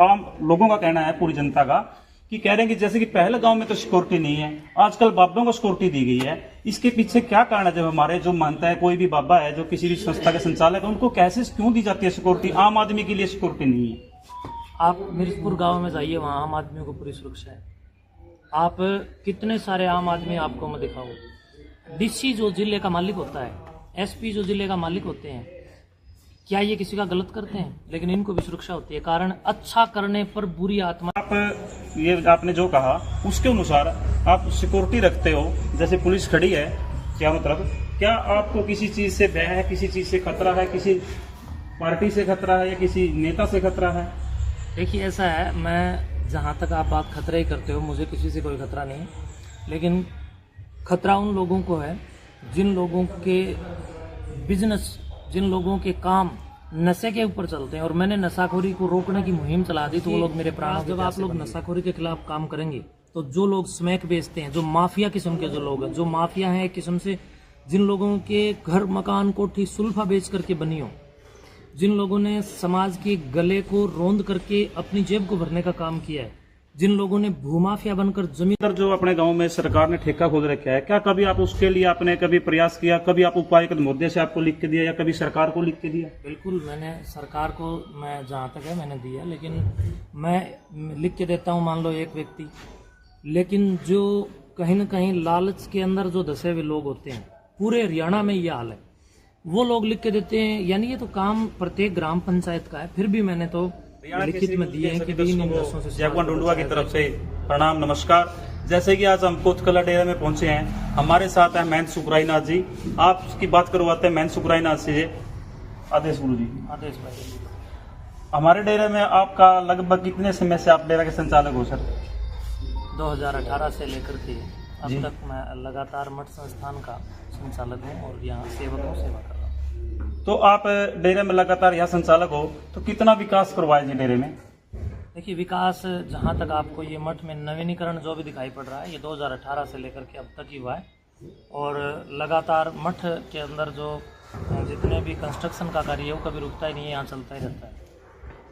आम लोगों का कहना है, पूरी जनता का, कि कह रहे हैं कि जैसे कि पहले गांव में तो सिक्योरिटी नहीं है, आजकल बाबों को सिक्योरिटी दी गई है। इसके पीछे क्या कारण है? जब हमारे जो मानता है कोई भी बाबा है जो किसी भी संस्था के संचालक है, उनको कैसे क्यों दी जाती है सिक्योरिटी? आम आदमी के लिए सिक्योरिटी नहीं है। आप मिर्जपुर गांव में जाइए, वहाँ आम आदमियों को पूरी सुरक्षा है। आप कितने सारे आम आदमी आपको मैं दिखाऊं। डीसी जो जिले का मालिक होता है, एसपी जो जिले का मालिक होते हैं, क्या ये किसी का गलत करते हैं? लेकिन इनको भी सुरक्षा होती है। कारण अच्छा करने पर बुरी आत्मा। आप ये आपने जो कहा उसके अनुसार आप सिक्योरिटी रखते हो, जैसे पुलिस खड़ी है चारों तरफ, क्या आपको किसी चीज से भय है, किसी चीज से खतरा है, किसी पार्टी से खतरा है या किसी नेता से खतरा है? देखिए ऐसा है, मैं जहाँ तक आप बात खतरा ही करते हो, मुझे किसी से कोई खतरा नहीं है। लेकिन खतरा उन लोगों को है जिन लोगों के बिजनेस, जिन लोगों के काम नशे के ऊपर चलते हैं। और मैंने नशाखोरी को रोकने की मुहिम चला दी, तो वो लोग मेरे प्राण। जब आप लोग नशाखोरी के खिलाफ काम करेंगे तो जो लोग स्मैक बेचते हैं, जो माफिया किस्म के जो लोग हैं, जो माफिया हैं एक किस्म से, जिन लोगों के घर मकान कोठी सुल्फा बेच करके बनी हो, जिन लोगों ने समाज के गले को रोंद करके अपनी जेब को भरने का काम किया है, जिन लोगों ने भूमाफिया बनकर जमीन। जो अपने गांव में सरकार ने ठेका खोद रखा है, क्या कभी आप उसके लिए आपने कभी प्रयास किया? कभी आप उपायुक्त महोदय से आपको लिख के दिया या कभी सरकार को लिख के दिया? बिल्कुल, मैंने सरकार को, मैं जहाँ तक है मैंने दिया, लेकिन मैं लिख के देता हूँ मान लो एक व्यक्ति, लेकिन जो कहीं न कहीं लालच के अंदर जो धसे हुए लोग होते हैं, पूरे हरियाणा में ये हाल है, वो लोग लिख के देते हैं। यानी ये तो काम प्रत्येक ग्राम पंचायत का है। फिर भी मैंने तो लिखित में दिए हैं कि जयकुमार डुंडुआ की तरफ से प्रणाम, नमस्कार। जैसे कि आज हम कोतकला डेरा में पहुंचे हैं, हमारे साथ है महंत सुखरायनाथ जी। आपकी बात करवाते हैं महंत सुखरायनाथ से। आदेश गुरु जी। आदेश भाई। हमारे डेरे में आपका लगभग कितने समय से आप डेरा के संचालक हो सर? 2018 से लेकर के अब तक मैं लगातार मठ संस्थान का संचालक हूँ और यहाँ सेवकों सेवा कर रहा हूँ। तो आप डेरे में लगातार यहाँ संचालक हो, तो कितना विकास करवाए जी डेरे में? देखिए, विकास जहाँ तक आपको ये मठ में नवीनीकरण जो भी दिखाई पड़ रहा है, ये 2018 से लेकर के अब तक ही हुआ है। और लगातार मठ के अंदर जो जितने भी कंस्ट्रक्शन का कार्य है वो कभी रुकता ही नहीं है, यहाँ चलता ही रहता है।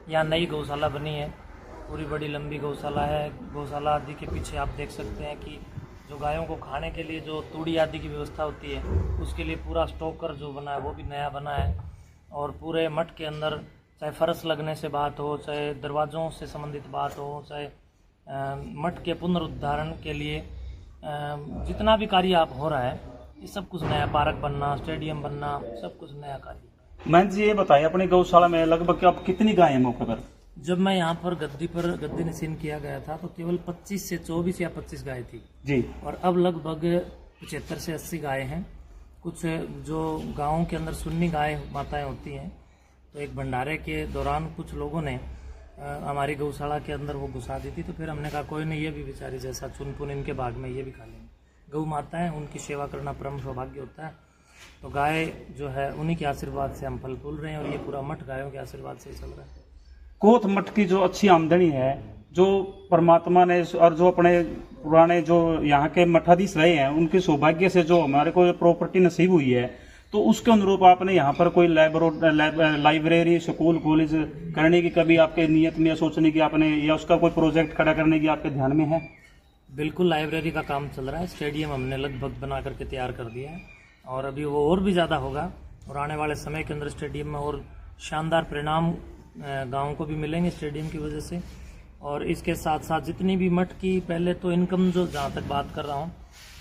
यहाँ नई गौशाला बनी है, पूरी बड़ी लंबी गौशाला है। गौशाला आदि के पीछे आप देख सकते हैं कि जो गायों को खाने के लिए जो तूड़ी आदि की व्यवस्था होती है, उसके लिए पूरा स्टॉकर जो बना है वो भी नया बना है। और पूरे मठ के अंदर चाहे फर्श लगने से बात हो, चाहे दरवाज़ों से संबंधित बात हो, चाहे मठ के पुनरुद्धारण के लिए जितना भी कार्य आप हो रहा है, ये सब कुछ नया, पार्क बनना, स्टेडियम बनना, सब कुछ नया कार्य। महंत जी ये बताइए, अपनी गौशाला में लगभग आप कितनी गाय है मौके पर? जब मैं यहाँ पर गद्दी नशीन किया गया था तो केवल 25 से 24 या 25 गाय थी जी, और अब लगभग 75 से 80 गाय हैं। कुछ जो गाँव के अंदर सुन्नी गाय माताएं होती हैं, तो एक भंडारे के दौरान कुछ लोगों ने हमारी गौशाला के अंदर वो घुसा दी थी। तो फिर हमने कहा कोई नहीं, ये भी बेचारी जैसा चुनपुन इनके भाग में, ये भी खा लेंगे। गौ माता है, उनकी सेवा करना परम सौभाग्य होता है। तो गाय जो है उन्हीं के आशीर्वाद से हम फल फूल रहे हैं और ये पूरा मठ गायों के आशीर्वाद से चल रहा है। कोत मठ की जो अच्छी आमदनी है, जो परमात्मा ने और जो अपने पुराने जो यहाँ के मठाधीश रहे हैं, उनके सौभाग्य से जो हमारे को प्रॉपर्टी नसीब हुई है, तो उसके अनुरूप आपने यहाँ पर कोई लाइब्रेरी, स्कूल, कॉलेज करने की कभी आपके नियत में सोचने की आपने, या उसका कोई प्रोजेक्ट खड़ा करने की आपके ध्यान में है? बिल्कुल, लाइब्रेरी का काम चल रहा है। स्टेडियम हमने लगभग बना करके तैयार कर दिया है और अभी वो और भी ज़्यादा होगा। और आने वाले समय के अंदर स्टेडियम में और शानदार परिणाम गाँव को भी मिलेंगे स्टेडियम की वजह से। और इसके साथ साथ जितनी भी मठ की पहले तो इनकम, जो जहाँ तक बात कर रहा हूँ,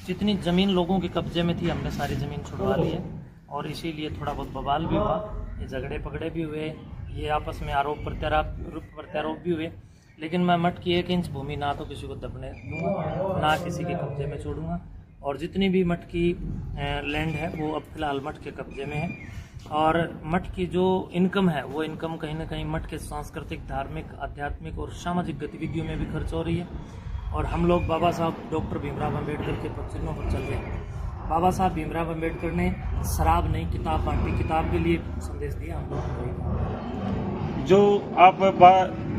जितनी ज़मीन लोगों के कब्जे में थी, हमने सारी ज़मीन छुड़वा ली है। और इसीलिए थोड़ा बहुत बवाल भी हुआ, ये झगड़े पकड़े भी हुए, ये आपस में आरोप प्रत्यारोप भी हुए। लेकिन मैं मठ की 1 इंच भूमि ना तो किसी को दबने दूंगा, ना किसी के कब्जे में छोड़ूंगा। और जितनी भी मठ की लैंड है वो अब फिलहाल मठ के कब्जे में है। और मठ की जो इनकम है, वो इनकम कहीं ना कहीं मठ के सांस्कृतिक, धार्मिक, आध्यात्मिक और सामाजिक गतिविधियों में भी खर्च हो रही है। और हम लोग बाबा साहब डॉक्टर भीमराव अम्बेडकर के पदचिन्हों पर चल रहे हैं। बाबा साहब भीमराव अम्बेडकर ने शराब नहीं, किताब बांटी, किताब के लिए संदेश दिया। हम लोग जो आप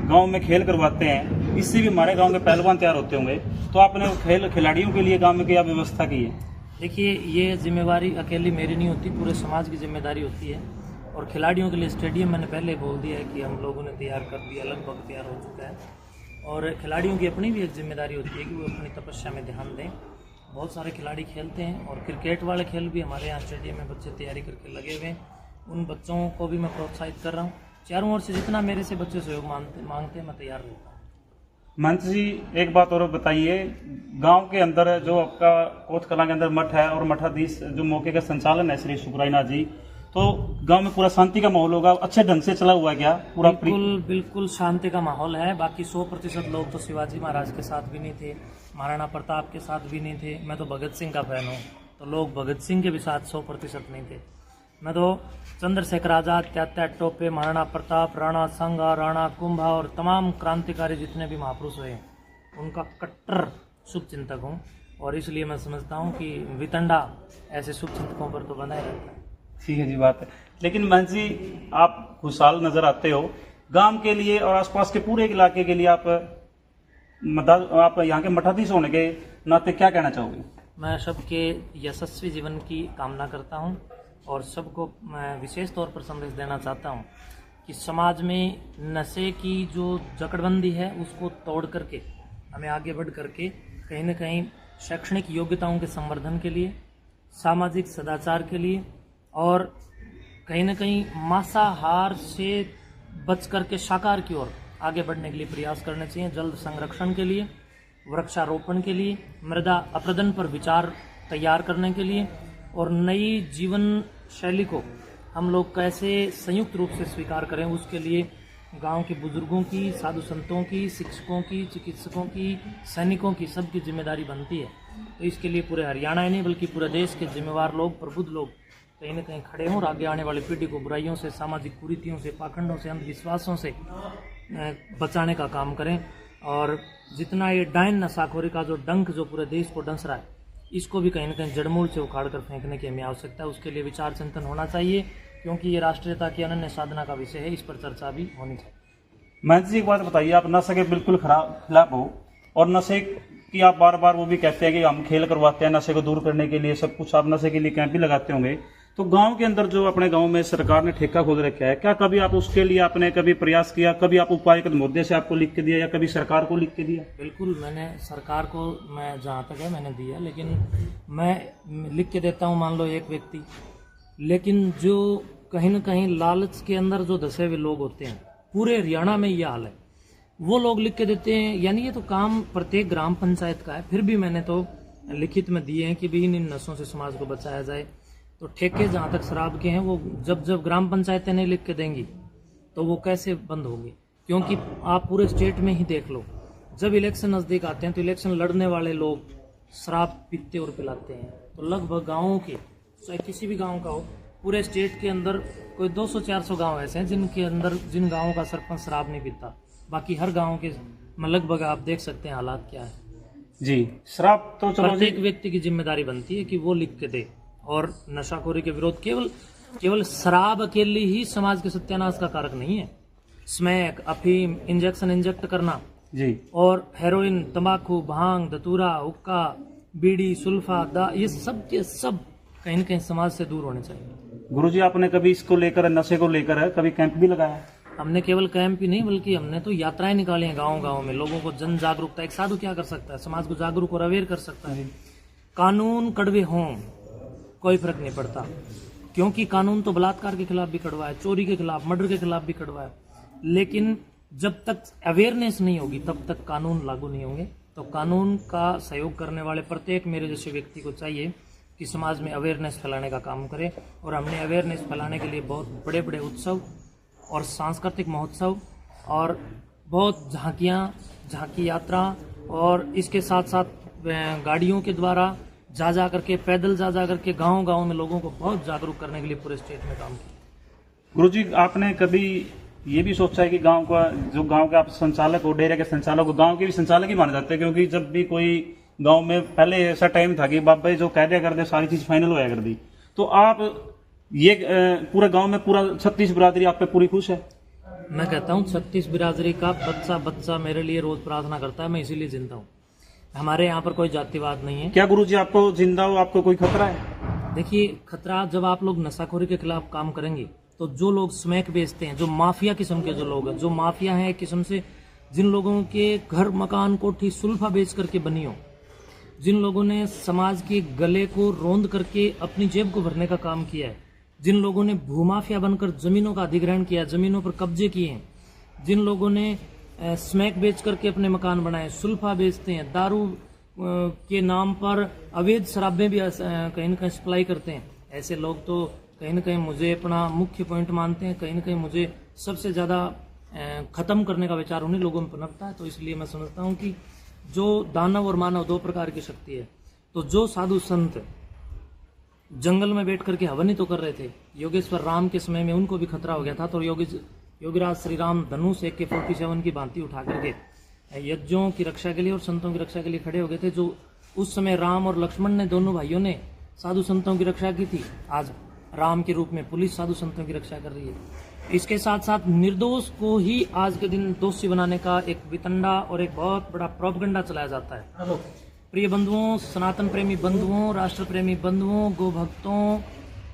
गांव में खेल करवाते हैं, इससे भी हमारे गांव के पहलवान तैयार होते होंगे, तो आपने खिलाड़ियों के लिए गांव में क्या व्यवस्था की है? देखिए, ये जिम्मेवारी अकेली मेरी नहीं होती, पूरे समाज की जिम्मेदारी होती है। और खिलाड़ियों के लिए स्टेडियम मैंने पहले बोल दिया है कि हम लोगों ने तैयार कर दिया, लगभग तैयार हो चुका है। और खिलाड़ियों की अपनी भी एक जिम्मेदारी होती है कि वो अपनी तपस्या में ध्यान दें। बहुत सारे खिलाड़ी खेलते हैं और क्रिकेट वाले खेल भी हमारे यहाँ स्टेडियम में बच्चे तैयारी करके लगे हुए हैं। उन बच्चों को भी मैं प्रोत्साहित कर रहा हूँ। चारों ओर से जितना मेरे से बच्चे सहयोग मांगते हैं मैं तैयार रहता हूँ। महंत जी, एक बात और बताइए, गांव के अंदर जो आपका कोच कला के अंदर मठ है और मठाधीश जो मौके का संचालन है श्री सुखरायनाथ जी, तो गांव में पूरा शांति का माहौल होगा, अच्छे ढंग से चला हुआ है क्या पूरा? बिल्कुल शांति का माहौल है। बाकी 100% लोग तो शिवाजी महाराज के साथ भी नहीं थे, महाराणा प्रताप के साथ भी नहीं थे। मैं तो भगत सिंह का फैन हूँ, तो लोग भगत सिंह के भी साथ 100% नहीं थे। मैं तो चंद्रशेखर आजाद, त्यात्या टोपे, महाराणा प्रताप, राणा सांगा, राणा कुंभा और तमाम क्रांतिकारी जितने भी महापुरुष हुए उनका कट्टर शुभचिंतक हूँ। और इसलिए मैं समझता हूँ कि वितंडा ऐसे शुभचिंतकों पर तो बना ही रहता है। ठीक है जी, बात है। लेकिन महंत जी, आप खुशहाल नजर आते हो, गांव के लिए और आसपास के पूरे इलाके के लिए आप यहाँ के मठाधीश होने के नाते क्या कहना चाहोगे? मैं सबके यशस्वी जीवन की कामना करता हूँ और सबको मैं विशेष तौर पर संदेश देना चाहता हूँ कि समाज में नशे की जो जकड़बंदी है उसको तोड़ करके हमें आगे बढ़ करके कहीं न कहीं शैक्षणिक योग्यताओं के संवर्धन के लिए, सामाजिक सदाचार के लिए और कहीं न कहीं मांसाहार से बच करके शाकाहार की ओर आगे बढ़ने के लिए प्रयास करने चाहिए। जल संरक्षण के लिए, वृक्षारोपण के लिए, मृदा अपरदन पर विचार तैयार करने के लिए और नई जीवन शैली को हम लोग कैसे संयुक्त रूप से स्वीकार करें, उसके लिए गांव के बुजुर्गों की, साधु संतों की, शिक्षकों की, चिकित्सकों की, सैनिकों की सबकी जिम्मेदारी बनती है। तो इसके लिए पूरे हरियाणा ही नहीं बल्कि पूरे देश के जिम्मेवार लोग, प्रबुद्ध लोग कहीं न कहीं खड़े हों और आगे आने वाली पीढ़ी को बुराइयों से, सामाजिक कुरीतियों से, पाखंडों से, अंधविश्वासों से बचाने का काम करें। और जितना ये डायन नशाखोरी का जो डंक जो पूरे देश को डंस रहा है, इसको भी कहीं न कहीं जड़मूल से उखाड़ कर फेंकने की हमें आवश्यकता है। उसके लिए विचार चिंतन होना चाहिए, क्योंकि ये राष्ट्रीयता की अनन्य साधना का विषय है। इस पर चर्चा भी होनी चाहिए। महंत जी, एक बात बताइए, आप नशे के बिल्कुल खिलाफ हो और नशे की आप बार बार वो भी कहते हैं कि हम खेल करवाते हैं नशे को दूर करने के लिए, सब कुछ आप नशे के लिए कैंप भी लगाते होंगे। तो गांव के अंदर जो अपने गांव में सरकार ने ठेका खोल रखा है, क्या कभी आप उसके लिए आपने कभी प्रयास किया? कभी आप उपायुक्त महोदय से आपको लिख के दिया या कभी सरकार को लिख के दिया? बिल्कुल, मैंने सरकार को, मैं जहाँ तक है मैंने दिया, लेकिन मैं लिख के देता हूँ मान लो एक व्यक्ति, लेकिन जो कहीं न कहीं लालच के अंदर जो धसे हुए लोग होते हैं, पूरे हरियाणा में ये हाल है, वो लोग लिख के देते हैं। यानी ये तो काम प्रत्येक ग्राम पंचायत का है, फिर भी मैंने तो लिखित में दिए हैं कि भी इन नशों से समाज को बचाया जाए। तो ठेके जहाँ तक शराब के हैं, वो जब ग्राम पंचायतें नहीं लिख के देंगी तो वो कैसे बंद होगी? क्योंकि आप पूरे स्टेट में ही देख लो, जब इलेक्शन नज़दीक आते हैं तो इलेक्शन लड़ने वाले लोग शराब पीते और पिलाते हैं। तो लगभग गाँवों के, चाहे किसी भी गाँव का हो, पूरे स्टेट के अंदर कोई 200-400 गाँव ऐसे हैं जिनके अंदर जिन गाँवों का सरपंच शराब नहीं पीता। बाकी हर गाँव के में लगभग आप देख सकते हैं हालात क्या है जी। शराब तो चलो, प्रत्येक व्यक्ति की जिम्मेदारी बनती है कि वो लिख के दे। और नशाखोरी के विरोध केवल शराब अकेली ही समाज के सत्यानाश का कारक नहीं है। स्मैक, अफीम, इंजेक्ट करना जी, और हेरोइन, तंबाकू, भांग, धतूरा, हुक्का, बीड़ी, सुल्फा, ये सब के सब कहीं न कहीं समाज से दूर होने चाहिए। गुरुजी, आपने कभी इसको लेकर, नशे को लेकर कभी कैंप भी लगाया? हमने केवल कैंप ही नहीं बल्कि हमने तो यात्राएं निकाली हैं गाँव में, लोगों को जन जागरूकता। एक साधु क्या कर सकता है? समाज को जागरूक और अवेयर कर सकता है। कानून कड़वे हों कोई फर्क नहीं पड़ता, क्योंकि कानून तो बलात्कार के खिलाफ भी कड़वा है, चोरी के खिलाफ, मर्डर के खिलाफ भी कड़वा है। लेकिन जब तक अवेयरनेस नहीं होगी तब तक कानून लागू नहीं होंगे। तो कानून का सहयोग करने वाले प्रत्येक मेरे जैसे व्यक्ति को चाहिए कि समाज में अवेयरनेस फैलाने का काम करे। और हमने अवेयरनेस फैलाने के लिए बहुत बड़े बड़े उत्सव और सांस्कृतिक महोत्सव और बहुत झांकी यात्रा और इसके साथ साथ गाड़ियों के द्वारा जा करके, पैदल जा करके गांव में लोगों को बहुत जागरूक करने के लिए पूरे स्टेट में काम किया। गुरुजी, आपने कभी ये भी सोचा है कि गांव का आप संचालक हो, डेरे के संचालक हो, गांव के भी संचालक ही माने जाते हैं, क्योंकि जब भी कोई गांव में पहले ऐसा टाइम था कि बाबा जो कह दिया कर दे सारी चीज फाइनल होया कर दी, तो आप ये पूरे गांव में पूरा 36 बिरादरी आप पे पूरी खुश है? मैं कहता हूँ 36 बिरादरी का बच्चा मेरे लिए रोज प्रार्थना करता है, मैं इसीलिए जिंदा हूँ। हमारे यहाँ पर कोई जातिवाद नहीं है। क्या गुरुजी, आपको जिंदा हो आपको कोई खतरा है? देखिए, खतरा जब आप लोग नशाखोरी के खिलाफ काम करेंगे तो जो लोग स्मैक बेचते हैं, जो माफिया किस्म के जो लोग हैं, जो माफिया हैं एक किस्म से, जिन लोगों के घर मकान कोठी सुल्फा बेच करके बनी हो, जिन लोगों ने समाज के गले को रोंद करके अपनी जेब को भरने का काम किया है, जिन लोगों ने भूमाफिया बनकर जमीनों का अधिग्रहण किया, जमीनों पर कब्जे किए हैं, जिन लोगों ने स्मैक बेच करके अपने मकान बनाए, सुल्फा बेचते हैं, दारू के नाम पर अवैध शराबें भी कहीं न कहीं सप्लाई करते हैं, ऐसे लोग तो कहीं न कहीं मुझे अपना मुख्य पॉइंट मानते हैं। कहीं न कहीं मुझे सबसे ज़्यादा खत्म करने का विचार उन्हीं लोगों में पनपता है। तो इसलिए मैं समझता हूँ कि जो दानव और मानव दो प्रकार की शक्ति है। तो जो साधु संत जंगल में बैठ करके हवन ही तो कर रहे थे, योगेश्वर राम के समय में उनको भी खतरा हो गया था, तो योगीराज श्री राम धनुष AK-47 की भांति उठा करके यज्ञों की रक्षा के लिए और संतों की रक्षा के लिए खड़े हो गए थे। जो उस समय राम और लक्ष्मण ने, दोनों भाइयों ने साधु संतों की रक्षा की थी, आज राम के रूप में पुलिस साधु संतों की रक्षा कर रही है। इसके साथ साथ निर्दोष को ही आज के दिन दोषी बनाने का एक वितंडा और एक बहुत बड़ा प्रोपगंडा चलाया जाता है। प्रिय बंधुओं, सनातन प्रेमी बंधुओं, राष्ट्र प्रेमी बंधुओं, गो भक्तों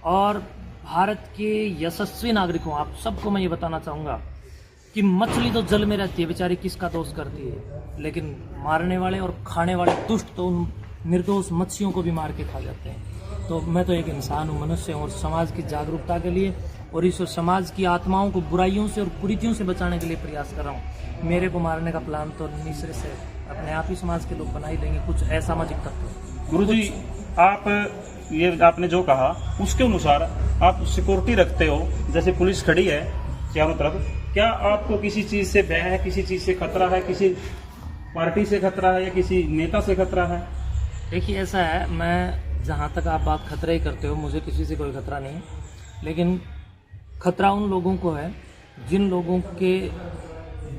और भारत के यशस्वी नागरिकों, आप सबको मैं ये बताना चाहूँगा कि मछली तो जल में रहती है, बेचारी किसका दोष करती है, लेकिन मारने वाले और खाने वाले दुष्ट तो उन निर्दोष मच्छियों को भी मार के खा जाते हैं। तो मैं तो एक इंसान हूँ, मनुष्य हूँ, और समाज की जागरूकता के लिए और इस समाज की आत्माओं को बुराइयों से और कुरीतियों से बचाने के लिए प्रयास कर रहा हूँ। मेरे को मारने का प्लान तो निश्चित से अपने आप ही समाज के लोग बना ही लेंगे, कुछ असामाजिक तत्व। गुरुजी, आप ये आपने जो कहा उसके अनुसार आप सिक्योरिटी रखते हो, जैसे पुलिस खड़ी है चारों तरफ, क्या आपको किसी चीज से भय है, किसी चीज से खतरा है, किसी पार्टी से खतरा है या किसी नेता से खतरा है? देखिए ऐसा है, मैं जहाँ तक आप बात खतरे ही करते हो, मुझे किसी से कोई खतरा नहीं है, लेकिन खतरा उन लोगों को है जिन लोगों के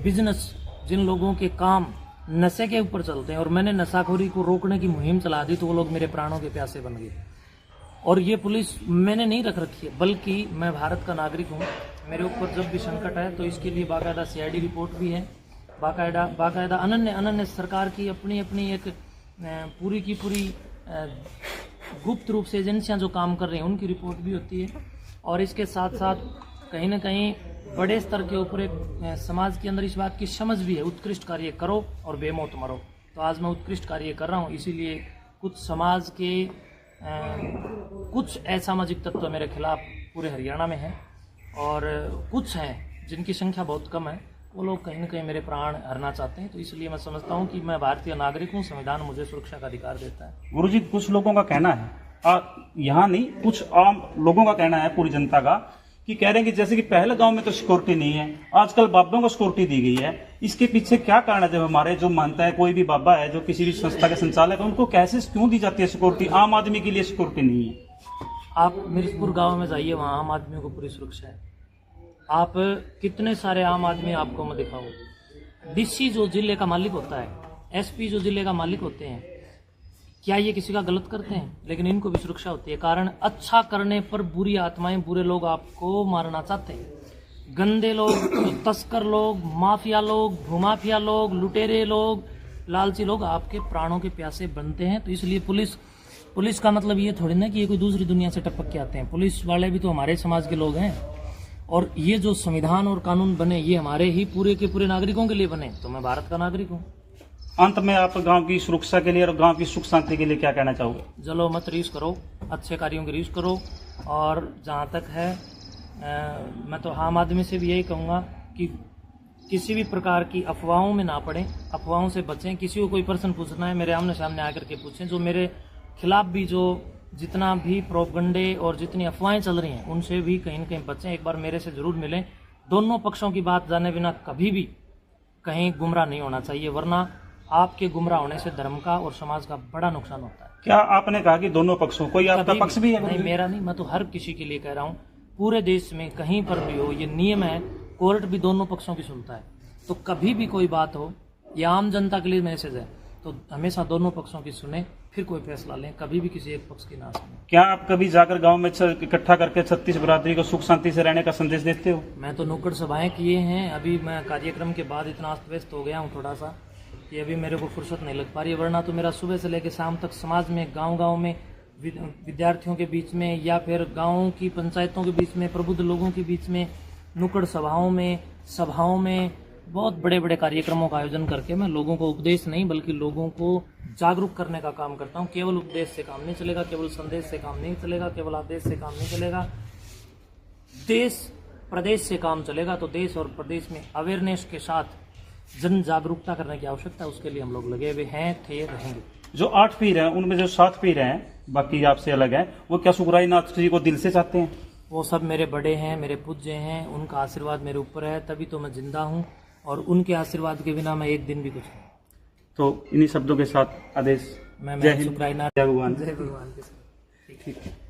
बिजनेस, जिन लोगों के काम नशे के ऊपर चलते हैं। और मैंने नशाखोरी को रोकने की मुहिम चला दी तो वो लोग मेरे प्राणों के प्यासे बन गए। और ये पुलिस मैंने नहीं रख रखी है, बल्कि मैं भारत का नागरिक हूँ। मेरे ऊपर जब भी संकट है तो इसके लिए बाकायदा CID रिपोर्ट भी है, बाकायदा अनन्य सरकार की अपनी एक पूरी की पूरी गुप्त रूप से एजेंसियां जो काम कर रही हैं उनकी रिपोर्ट भी होती है। और इसके साथ साथ कहीं ना कहीं बड़े स्तर के ऊपर एक समाज के अंदर इस बात की समझ भी है, उत्कृष्ट कार्य करो और बेमौत मरो। तो आज मैं उत्कृष्ट कार्य कर रहा हूँ, इसीलिए कुछ समाज के कुछ असामाजिक तत्व मेरे खिलाफ पूरे हरियाणा में हैं और कुछ हैं जिनकी संख्या बहुत कम है, वो लोग कहीं ना कहीं मेरे प्राण हरना चाहते हैं। तो इसलिए मैं समझता हूँ कि मैं भारतीय नागरिक हूँ, संविधान मुझे सुरक्षा का अधिकार देता है। गुरुजी, कुछ लोगों का कहना है, यहाँ नहीं, कुछ आम लोगों का कहना है, पूरी जनता का, कि कह रहे हैं कि जैसे कि पहले गांव में तो सिक्योरिटी नहीं है, आजकल बाबों को सिक्योरिटी दी गई है। इसके पीछे क्या कारण है? जब हमारे जो मानता है कोई भी बाबा है, जो किसी भी संस्था के संचालक है, उनको कैसे क्यों दी जाती है सिक्योरिटी? आम आदमी के लिए सिक्योरिटी नहीं है। आप मिर्जपुर गाँव में जाइए, वहाँ आम आदमियों को पूरी सुरक्षा है। आप कितने सारे आम आदमी आपको मैं दिखाऊं। DC जो जिले का मालिक होता है, SP जो जिले का मालिक होते हैं, क्या ये किसी का गलत करते हैं? लेकिन इनको भी सुरक्षा होती है। कारण अच्छा करने पर बुरी आत्माएं, बुरे लोग आपको मारना चाहते हैं। गंदे लोग, तस्कर लोग, माफिया लोग, भूमाफिया लोग, लुटेरे लोग, लालची लोग आपके प्राणों के प्यासे बनते हैं। तो इसलिए पुलिस का मतलब ये थोड़ी ना कि ये कोई दूसरी दुनिया से टपक के आते हैं। पुलिस वाले भी तो हमारे समाज के लोग हैं। और ये जो संविधान और कानून बने, ये हमारे ही पूरे के पूरे नागरिकों के लिए बने। तो मैं भारत का नागरिक हूँ। अंत में आप गांव की सुरक्षा के लिए और गांव की सुख शांति के लिए क्या कहना चाहोगे? जलो मत रीस करो, अच्छे कार्यों की रीस करो। और जहाँ तक है मैं तो आम आदमी से भी यही कहूँगा कि किसी भी प्रकार की अफवाहों में ना पड़ें, अफवाहों से बचें। किसी को कोई प्रश्न पूछना है, मेरे आमने सामने आकर के पूछें। जो मेरे खिलाफ भी जो जितना भी प्रोपगंडे और जितनी अफवाहें चल रही हैं, उनसे भी कहीं न कहीं बचें। एक बार मेरे से जरूर मिलें। दोनों पक्षों की बात जाने बिना कभी भी कहीं गुमराह नहीं होना चाहिए, वरना आपके गुमराह होने से धर्म का और समाज का बड़ा नुकसान होता है। क्या आपने कहा कि दोनों पक्षों, कोई आपका पक्ष भी है? नहीं, मेरा नहीं, मैं तो हर किसी के लिए कह रहा हूँ। पूरे देश में कहीं पर भी हो, ये नियम है, कोर्ट भी दोनों पक्षों की सुनता है। तो कभी भी कोई बात हो, या आम जनता के लिए मैसेज है, तो हमेशा दोनों पक्षों की सुने, फिर कोई फैसला लें, कभी भी किसी एक पक्ष की ना सुने। क्या आप कभी जाकर गांव में इकट्ठा करके 36 बरादरी को सुख शांति से रहने का संदेश देते हो? मैं तो नुक्कड़ सभाएं किए हैं। अभी मैं कार्यक्रम के बाद इतना अस्त व्यस्त हो गया हूँ थोड़ा सा कि अभी मेरे को फुर्सत नहीं लग पा रही है, वरना तो मेरा सुबह से लेकर शाम तक समाज में, गाँव में विद्यार्थियों के बीच में या फिर गाँव की पंचायतों के बीच में, प्रबुद्ध लोगों के बीच में, नुक्कड़ सभाओं में बहुत बड़े बड़े कार्यक्रमों का आयोजन करके मैं लोगों को उपदेश नहीं बल्कि लोगों को जागरूक करने का काम करता हूँ। केवल उपदेश से काम नहीं चलेगा, केवल संदेश से काम नहीं चलेगा, केवल आदेश से काम नहीं चलेगा। देश प्रदेश से काम चलेगा। तो देश और प्रदेश में अवेयरनेस के साथ जन जागरूकता करने की आवश्यकता है। उसके लिए हम लोग लगे हुए हैं, थे, रहेंगे। जो 8 पीर हैं उनमें जो 7 पीर हैं बाकी आपसे अलग है, वो क्या सुखराई नाथ जी को दिल से चाहते हैं? वो सब मेरे बड़े हैं, मेरे पूज्य हैं, उनका आशीर्वाद मेरे ऊपर है, तभी तो मैं जिंदा हूँ। और उनके आशीर्वाद के बिना मैं एक दिन भी कुछ नहीं। तो इन्हीं शब्दों के साथ आदेश। मैं जय हिंद, सुखराई नाथ, जय भगवान। जय भगवान के साथ। ठीक है।